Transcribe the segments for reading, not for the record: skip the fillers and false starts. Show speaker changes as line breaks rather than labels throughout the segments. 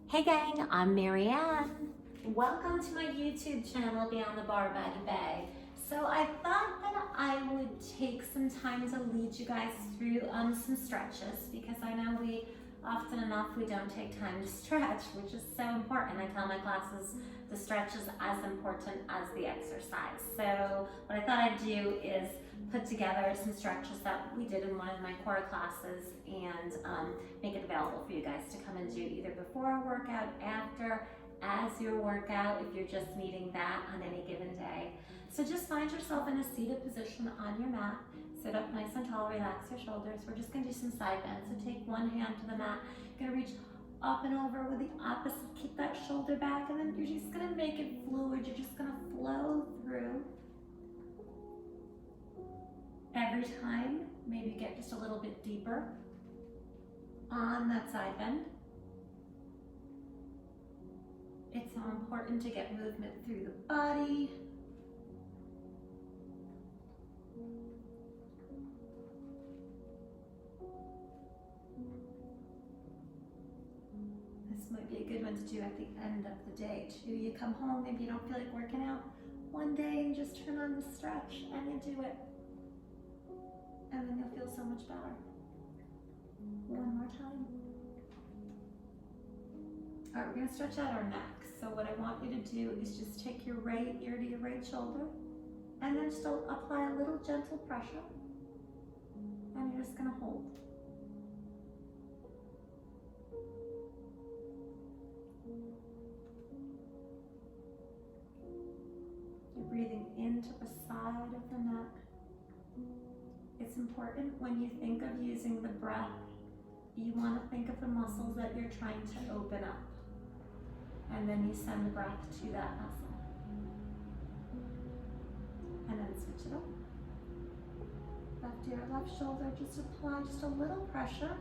Hey gang, I'm Marianne. Welcome to my YouTube channel, Beyond the Bar by the Bay. So I thought that I would take some time to lead you guys through some stretches because I know often enough we don't take time to stretch, which is so important. I tell my classes the stretch is as important as the exercise. So what I thought I'd do is put together some stretches that we did in one of my core classes and make it available for you guys to come and do either before a workout, after, as your workout, if you're just needing that on any given day. So just find yourself in a seated position on your mat. Sit up nice and tall, relax your shoulders. We're just gonna do some side bends. So take one hand to the mat, you're gonna reach up and over with the opposite, keep that shoulder back, and then you're just gonna make it fluid. You're just gonna flow through. Every time, maybe get just a little bit deeper on that side bend. It's so important to get movement through the body. This might be a good one to do at the end of the day too. You come home, maybe you don't feel like working out one day and just turn on the stretch and you do it. And then you'll feel so much better. One more time. All right, we're gonna stretch out our neck. So what I want you to do is just take your right ear to your right shoulder and then still apply a little gentle pressure. And you're just gonna hold. You're breathing into the side of the neck. It's important when you think of using the breath, you want to think of the muscles that you're trying to open up. And then you send the breath to that muscle. And then switch it up. Left ear, left shoulder, just apply just a little pressure.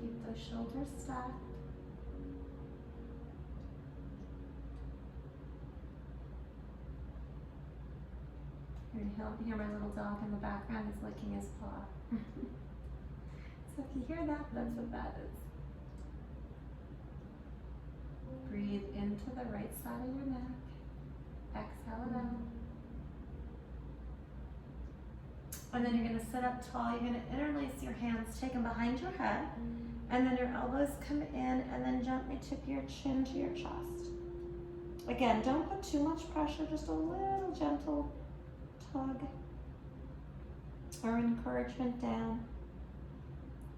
Keep those shoulders stacked. You hear my little dog in the background is licking his paw. So if you hear that, that's what that is. Breathe into the right side of your neck. Exhale it out. And then you're going to sit up tall. You're going to interlace your hands, take them behind your head. And then your elbows come in and then gently tip your chin to your chest. Again, don't put too much pressure, just a little gentle tug or encouragement down,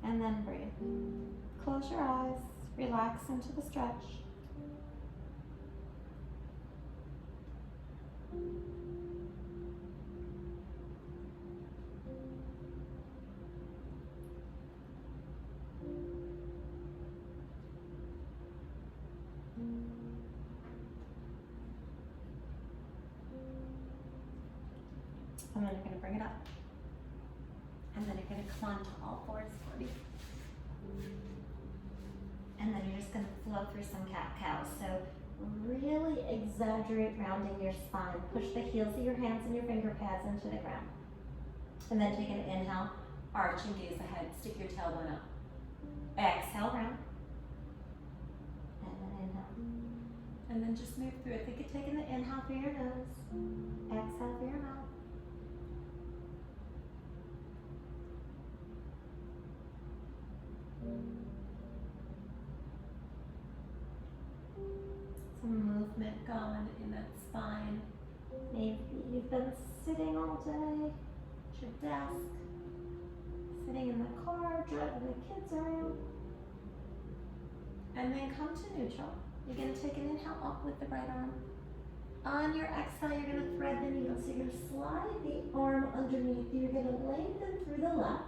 and then breathe. Close your eyes, relax into the stretch. And then you're going to bring it up. And then you're going to climb to all fours for me. And then you're just going to flow through some cat-cow. So really exaggerate rounding your spine. Push the heels of your hands and your finger pads into the ground. And then take an inhale, arch and gaze ahead. Stick your tailbone up. Exhale, round. And then inhale. And then just move through it. Think of taking the inhale through your nose. Exhale through your mouth. Some movement going in that spine. Maybe you've been sitting all day at your desk, sitting in the car, driving the kids around. And then come to neutral. You're going to take an inhale up with the right arm. On your exhale, you're going to thread the needle. So you're going to slide the arm underneath you. You're going to lengthen through the left.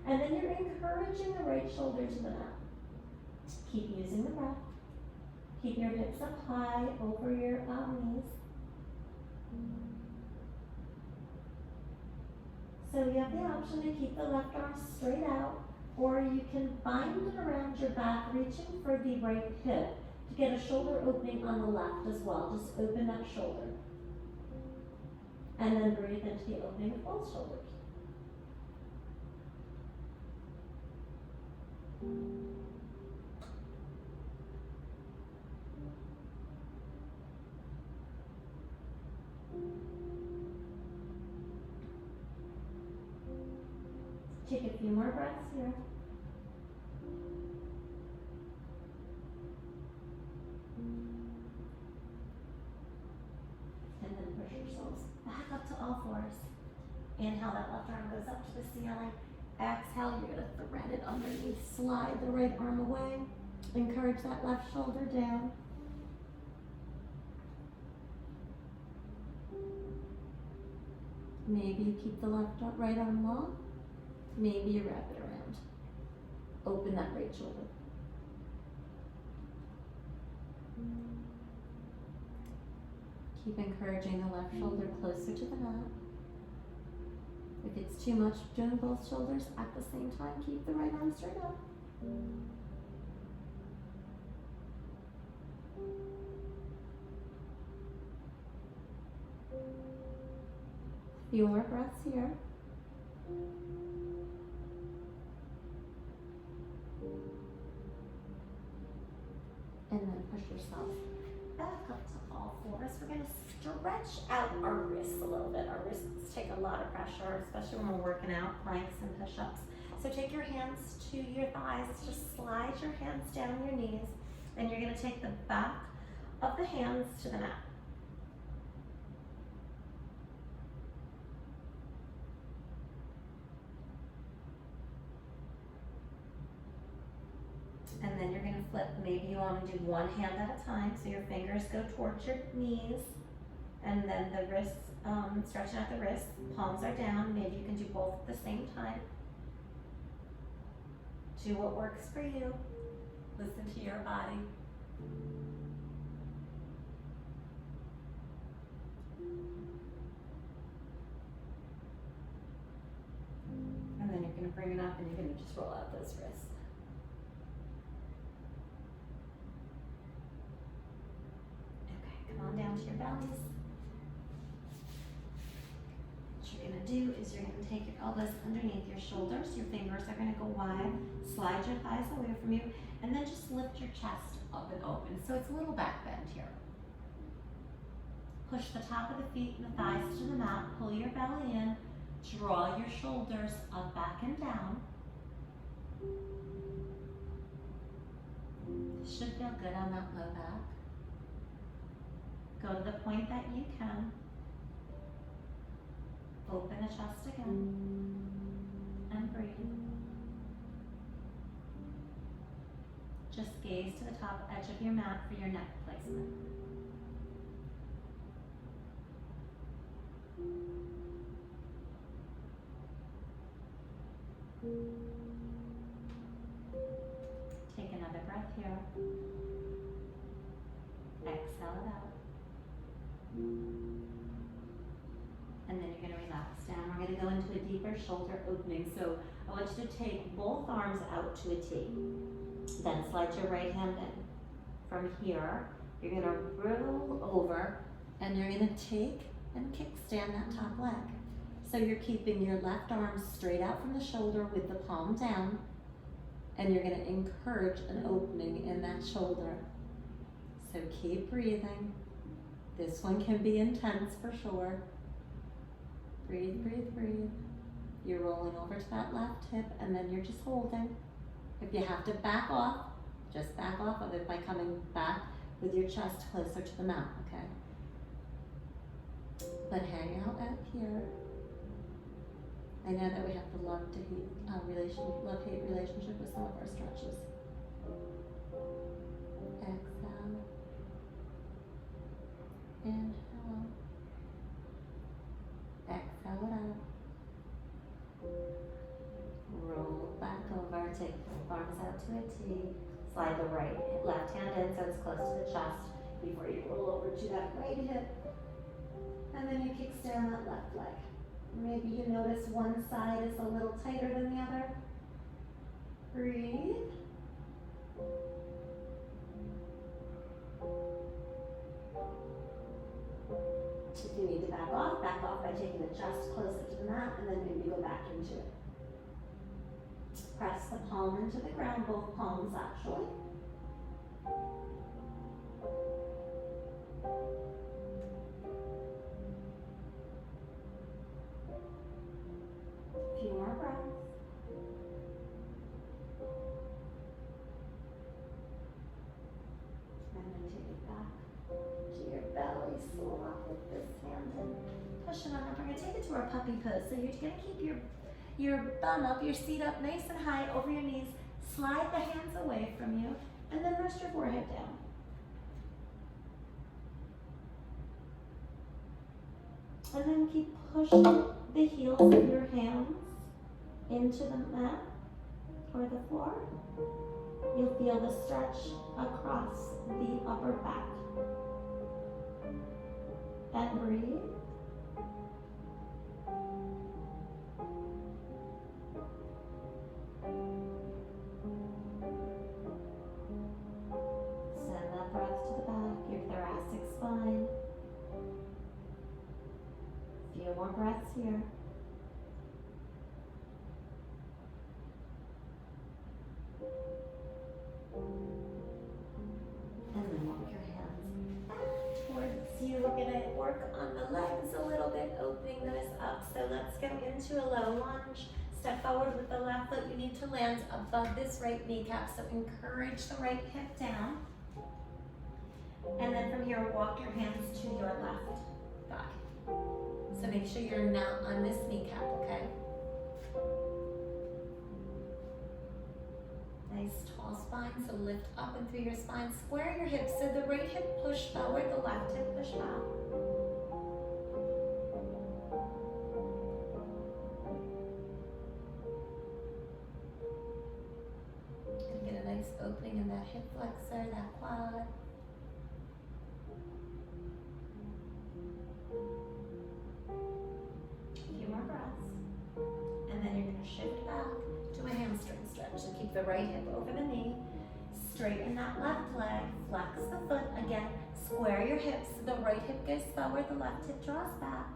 And then you're encouraging the right shoulder to the mat. Keep using the breath. Keep your hips up high over your knees. So you have the option to keep the left arm straight out, or you can bind it around your back, reaching for the right hip to get a shoulder opening on the left as well. Just open that shoulder. And then breathe into the opening of both shoulders. Take a few more breaths here. And then push yourselves back up to all fours. Inhale, that left arm goes up to the ceiling. Exhale, you're gonna thread it underneath. Slide the right arm away. Encourage that left shoulder down. Maybe you keep the right arm long. Maybe you wrap it around. Open that right shoulder. Keep encouraging the left shoulder closer to the mat. If it's too much doing both shoulders at the same time, keep the right arm straight up. Few more breaths here. And then push yourself back up to all fours. We're going to stretch out our wrists a little bit. Our wrists take a lot of pressure, especially when we're working out planks and push-ups. So take your hands to your thighs. Just slide your hands down your knees. And you're going to take the back of the hands to the mat. And then you're going to flip. Maybe you want to do one hand at a time, so your fingers go towards your knees, and then the wrists, stretching out the wrists, palms are down. Maybe you can do both at the same time. Do what works for you. Listen to your body. And then you're going to bring it up, and you're going to just roll out those wrists. Come on down to your bellies. What you're going to do is you're going to take your elbows underneath your shoulders. Your fingers are going to go wide. Slide your thighs away from you. And then just lift your chest up and open. So it's a little back bend here. Push the top of the feet and the thighs to the mat. Pull your belly in. Draw your shoulders up, back, and down. Should feel good on that low back. Go to the point that you can. Open the chest again. And breathe. Just gaze to the top edge of your mat for your neck placement. Take another breath here. Exhale it out. And then you're going to relax down. We're going to go into a deeper shoulder opening. So I want you to take both arms out to a T. Then slide your right hand in. From here, you're going to roll over and you're going to take and kickstand that top leg. So you're keeping your left arm straight out from the shoulder with the palm down, and you're going to encourage an opening in that shoulder. So keep breathing. This one can be intense for sure. Breathe, breathe, breathe. You're rolling over to that left hip, and then you're just holding. If you have to back off, just back off of it by coming back with your chest closer to the mat, okay? But hang out up here. I know that we have the love-hate relationship with some of our stretches. Exhale. Inhale. Exhale it out. Roll back over. Take the arms out to a T. Slide the left hand in so it's close to the chest before you roll over to that right hip. And then you kickstand that left leg. Maybe you notice one side is a little tighter than the other. Breathe. If you need to back off by taking the chest closer to the mat, and then maybe go back into it. press the palm into the ground, both palms actually. A few more breaths. And then take it back to your belly. Swap with this hand and push it on up. We're going to take it to our puppy pose. So you're going to keep your bum up, your seat up nice and high over your knees. Slide the hands away from you and then rest your forehead down. And then keep pushing the heels of your hands into the mat or the floor. You'll feel the stretch across the upper back. And breathe. Send that breath to the back, your thoracic spine. A few more breaths here. And then walk your hands back towards you. We're going to work on the legs a little bit, opening those up. So let's go into a low lunge. Step forward with the left foot. You need to land above this right kneecap. So encourage the right hip down. And then from here, walk your hands to your left thigh. So make sure you're not on this kneecap, okay? Nice tall spine, so lift up and through your spine. Square your hips, so the right hip push forward, the left hip push back. And get a nice opening in that hip flexor, that quad. A few more breaths. And then you're going to shift back to a hamstring stretch. So keep the right hip over the knee. Straighten that left leg. Flex the foot. Again, square your hips. The right hip goes forward. The left hip draws back.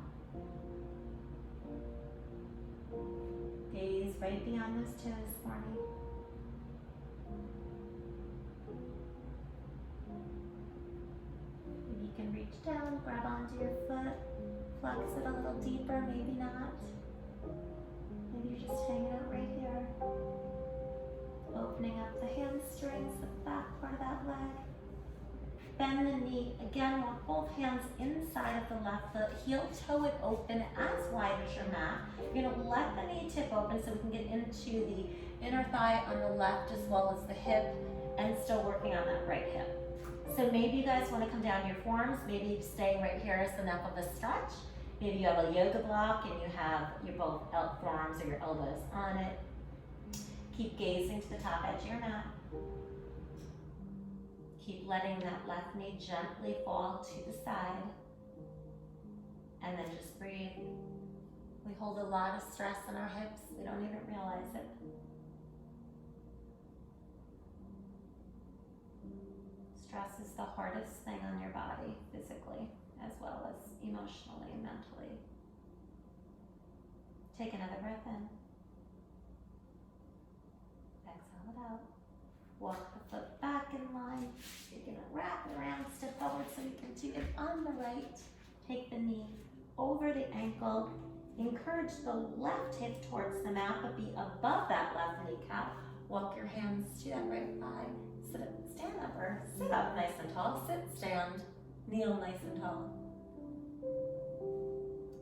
Gaze right beyond those toes for me. Maybe you can reach down, grab onto your foot. Flex it a little deeper, maybe not. Maybe you're just hanging out right here. Opening up the hamstrings, the back part of that leg. Bend the knee. Again, walk both hands inside of the left foot. Heel toe it open as wide as your mat. You're going to let the knee tip open so we can get into the inner thigh on the left as well as the hip, and still working on that right hip. So maybe you guys want to come down your forearms. Maybe staying right here is enough of a stretch. Maybe you have a yoga block and you have your both forearms or your elbows on it. Keep gazing to the top edge of your mat. Keep letting that left knee gently fall to the side. And then just breathe. We hold a lot of stress in our hips. We don't even realize it. Stress is the hardest thing on your body, physically, as well as emotionally and mentally. Take another breath in. Exhale it out. Walk the foot back in line. You're going to wrap it around, step forward so you can do it on the right. Take the knee over the ankle. Encourage the left hip towards the mat, but be above that left kneecap. Walk your hands to that right thigh. Sit up, stand up, or sit up nice and tall. Sit, stand, kneel nice and tall.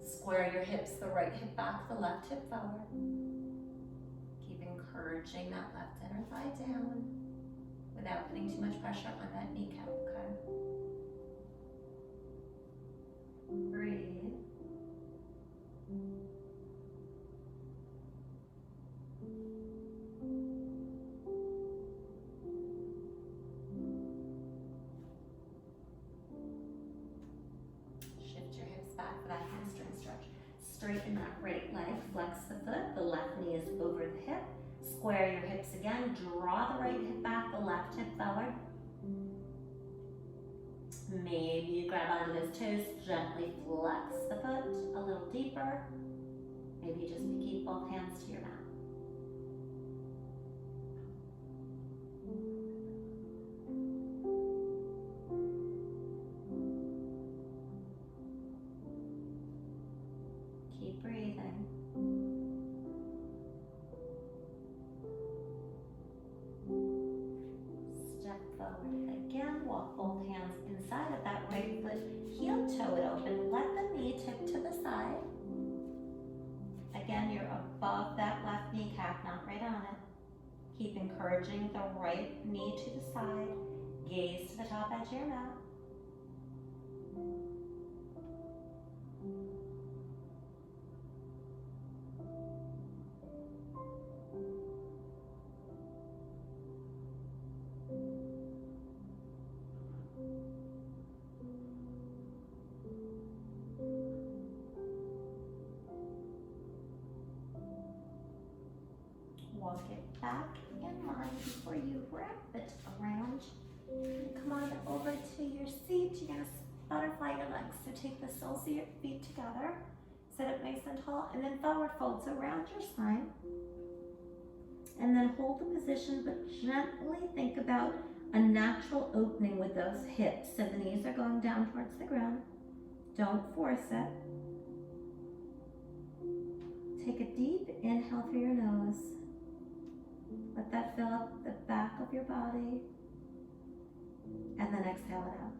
Square your hips, the right hip back, the left hip forward. Keep encouraging that left inner thigh down without putting too much pressure on that kneecap, okay? Breathe. Shift your hips back for that hamstring stretch. Straighten that right leg, flex the foot, the left knee is over the hip. Square your hips again, draw the right hip back, the left hip forward. Maybe you grab onto those toes, gently flex the foot a little deeper. Maybe you just keep both hands to your mat. again, you're above that left kneecap, not right on it. Keep encouraging the right knee to the side. Gaze to the top edge of your mat. Walk it back in line before you wrap it around. Come on over to your seat. You're going to butterfly your legs. So take the soles of your feet together. Sit up nice and tall, and then forward folds around your spine. And then hold the position, but gently think about a natural opening with those hips. So the knees are going down towards the ground. Don't force it. Take a deep inhale through your nose. Let that fill up the back of your body. And then exhale it out.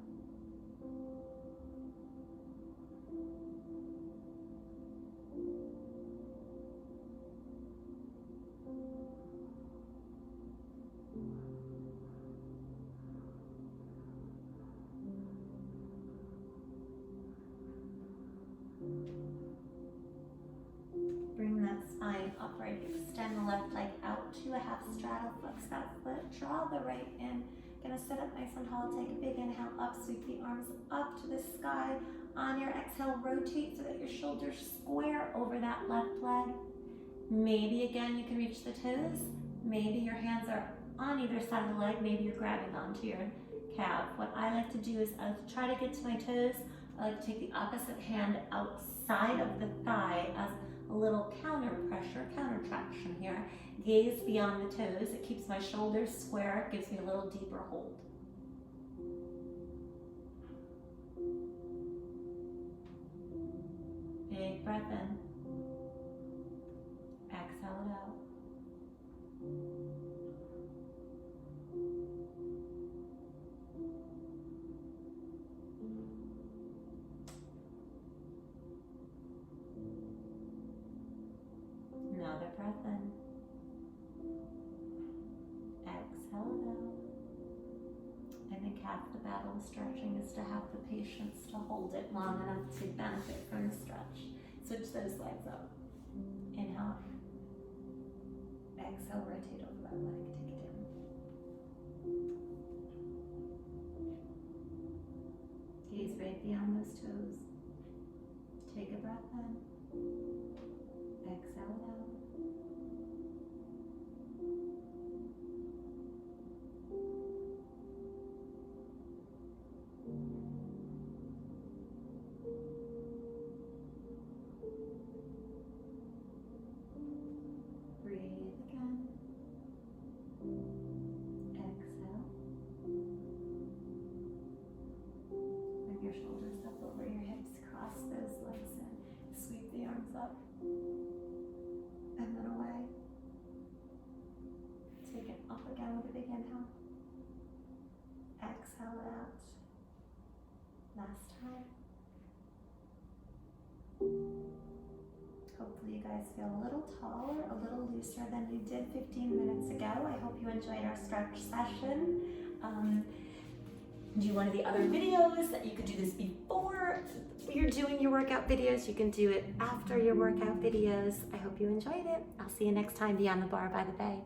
Bring that spine upright. Extend the left leg out to a half straddle. Flex that foot. Draw the right in. Gonna sit up nice and tall. Take a big inhale up. Sweep the arms up to the sky. On your exhale, rotate so that your shoulders square over that left leg. Maybe again you can reach the toes. Maybe your hands are on either side of the leg. Maybe you're grabbing onto your calf. What I like to do is I try to get to my toes. I like to take the opposite hand outside of the thigh as a little counter pressure, counter traction here. Gaze beyond the toes. It keeps my shoulders square. It gives me a little deeper hold. Big breath in. Exhale it out. Another breath in. Exhale it out. I think half the battle of stretching is to have the patience to hold it long enough to benefit from the stretch. Switch those legs up. Inhale. Exhale, rotate over that leg. Take it down. Gaze right beyond those toes. Take a breath in. Exhale it out. Breathe again. Exhale. Bring your shoulders up over your hips. Cross those legs in. Sweep the arms up. And then away. Take it up again with a big inhale. Exhale it out. Last time. Hopefully you guys feel a little taller, a little looser than you did 15 minutes ago. I hope you enjoyed our stretch session. Do one of the other videos. You could do this before you're doing your workout videos. You can do it after your workout videos. I hope you enjoyed it. I'll see you next time beyond the bar by the bay.